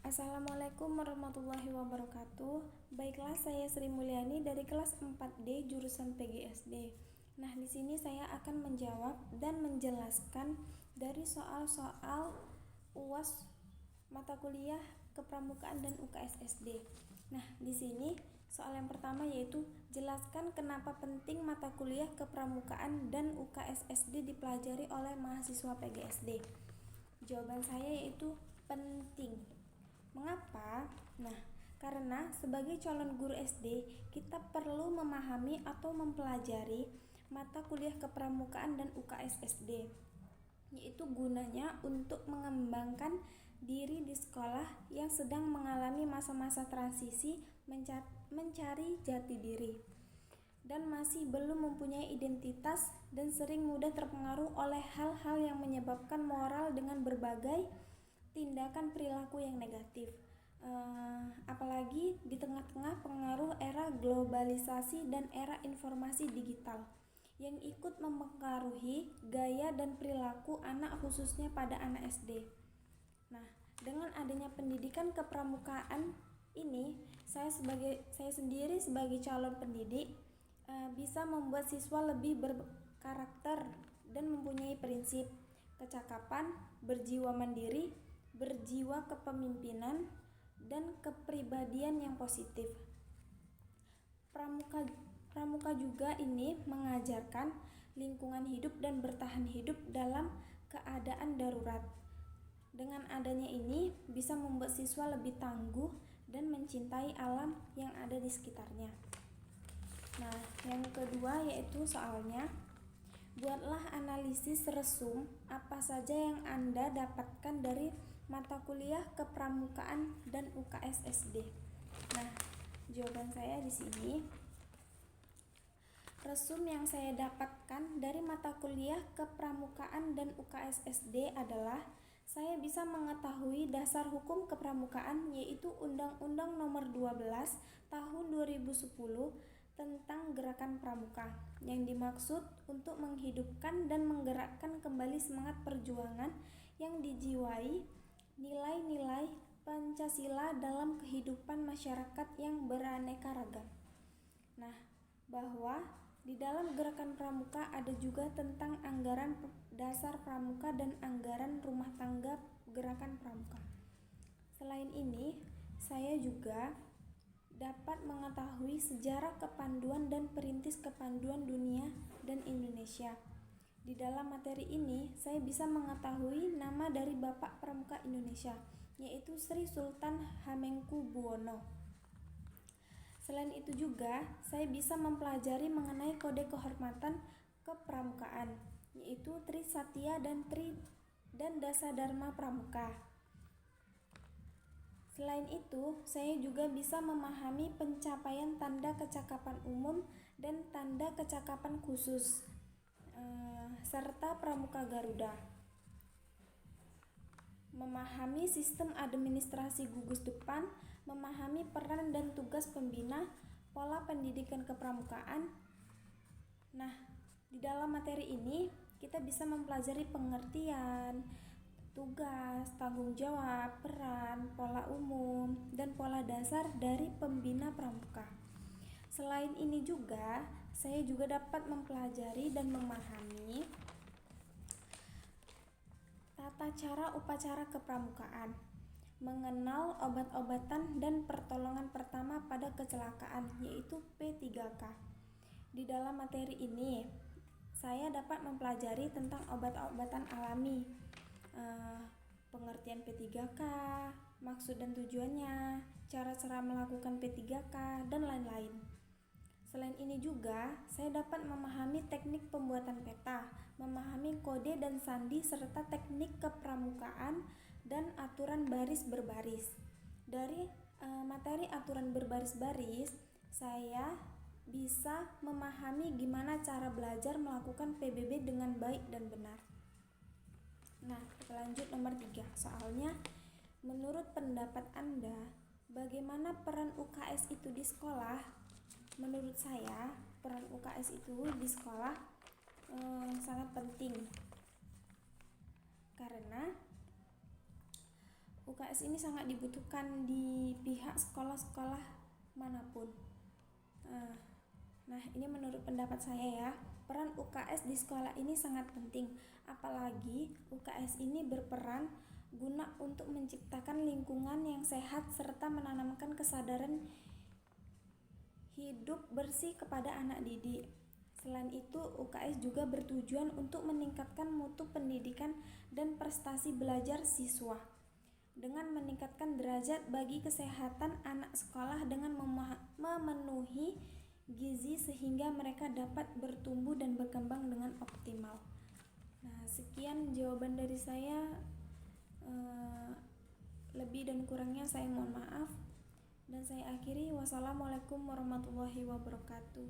Assalamualaikum warahmatullahi wabarakatuh. Baiklah, saya Sri Mulyani dari kelas 4D jurusan PGSD. Nah, di sini saya akan menjawab dan menjelaskan dari soal-soal UAS mata kuliah Kepramukaan dan UKS SD. Nah, di sini soal yang pertama yaitu jelaskan kenapa penting mata kuliah Kepramukaan dan UKS SD dipelajari oleh mahasiswa PGSD. Jawaban saya yaitu penting. Mengapa? Nah, karena sebagai calon guru SD, kita perlu memahami atau mempelajari mata kuliah Kepramukaan dan UKS SD, yaitu gunanya untuk mengembangkan diri di sekolah yang sedang mengalami masa-masa transisi mencari jati diri dan masih belum mempunyai identitas dan sering mudah terpengaruh oleh hal-hal yang menyebabkan moral dengan berbagai tindakan perilaku yang negatif, apalagi di tengah-tengah pengaruh era globalisasi dan era informasi digital yang ikut mempengaruhi gaya dan perilaku anak khususnya pada anak SD. Nah, dengan adanya pendidikan kepramukaan ini, saya sendiri sebagai calon pendidik bisa membuat siswa lebih berkarakter dan mempunyai prinsip, kecakapan, berjiwa mandiri, berjiwa kepemimpinan, dan kepribadian yang positif. Pramuka juga ini mengajarkan lingkungan hidup dan bertahan hidup dalam keadaan darurat. Dengan adanya ini bisa membuat siswa lebih tangguh dan mencintai alam yang ada di sekitarnya. Nah, yang kedua yaitu soalnya, buatlah analisis resum apa saja yang Anda dapatkan dari mata kuliah Kepramukaan dan UKS SD. Nah, jawaban saya di sini, resum yang saya dapatkan dari mata kuliah Kepramukaan dan UKS SD adalah saya bisa mengetahui dasar hukum kepramukaan, yaitu Undang-Undang Nomor 12 Tahun 2010 tentang gerakan pramuka, yang dimaksud untuk menghidupkan dan menggerakkan kembali semangat perjuangan yang dijiwai nilai-nilai Pancasila dalam kehidupan masyarakat yang beraneka ragam. Nah, bahwa di dalam gerakan pramuka ada juga tentang anggaran dasar pramuka dan anggaran rumah tangga gerakan pramuka. Selain ini, saya juga dapat mengetahui sejarah kepanduan dan perintis kepanduan dunia dan Indonesia. Di dalam materi ini, saya bisa mengetahui nama dari Bapak Pramuka Indonesia, yaitu Sri Sultan Hamengkubuwono. Selain itu juga, saya bisa mempelajari mengenai kode kehormatan kepramukaan, yaitu Tri Satya dan Dasa Dharma Pramuka. Selain itu, saya juga bisa memahami pencapaian tanda kecakapan umum dan tanda kecakapan khusus, serta Pramuka Garuda. Memahami sistem administrasi gugus depan, memahami peran dan tugas pembina, pola pendidikan kepramukaan. Nah, di dalam materi ini kita bisa mempelajari pengertian, tugas, tanggung jawab, peran, pola umum, dan pola dasar dari pembina pramuka. Selain ini juga, saya juga dapat mempelajari dan memahami tata cara upacara kepramukaan, mengenal obat-obatan dan pertolongan pertama pada kecelakaan, yaitu P3K. Di dalam materi ini, saya dapat mempelajari tentang obat-obatan alami, pengertian P3K, maksud dan tujuannya, cara-cara melakukan P3K, dan lain-lain. Selain ini juga, saya dapat memahami teknik pembuatan peta, memahami kode dan sandi, serta teknik kepramukaan dan aturan baris berbaris. Dari materi aturan berbaris-baris, saya bisa memahami gimana cara belajar melakukan PBB dengan baik dan benar. Nah, kita lanjut nomor 3. Soalnya, menurut pendapat Anda, bagaimana peran UKS itu di sekolah? Menurut saya, peran UKS itu di sekolah sangat penting, karena UKS ini sangat dibutuhkan di pihak sekolah-sekolah manapun. Nah, ini menurut pendapat saya ya. Peran UKS di sekolah ini sangat penting, apalagi UKS ini berperan guna untuk menciptakan lingkungan yang sehat serta menanamkan kesadaran hidup bersih kepada anak didik. Selain itu, UKS juga bertujuan untuk meningkatkan mutu pendidikan dan prestasi belajar siswa dengan meningkatkan derajat bagi kesehatan anak sekolah dengan memenuhi gizi sehingga mereka dapat bertumbuh dan berkembang dengan optimal. Nah, sekian jawaban dari saya. Lebih dan kurangnya saya mohon maaf dan saya akhiri. Wassalamualaikum warahmatullahi wabarakatuh.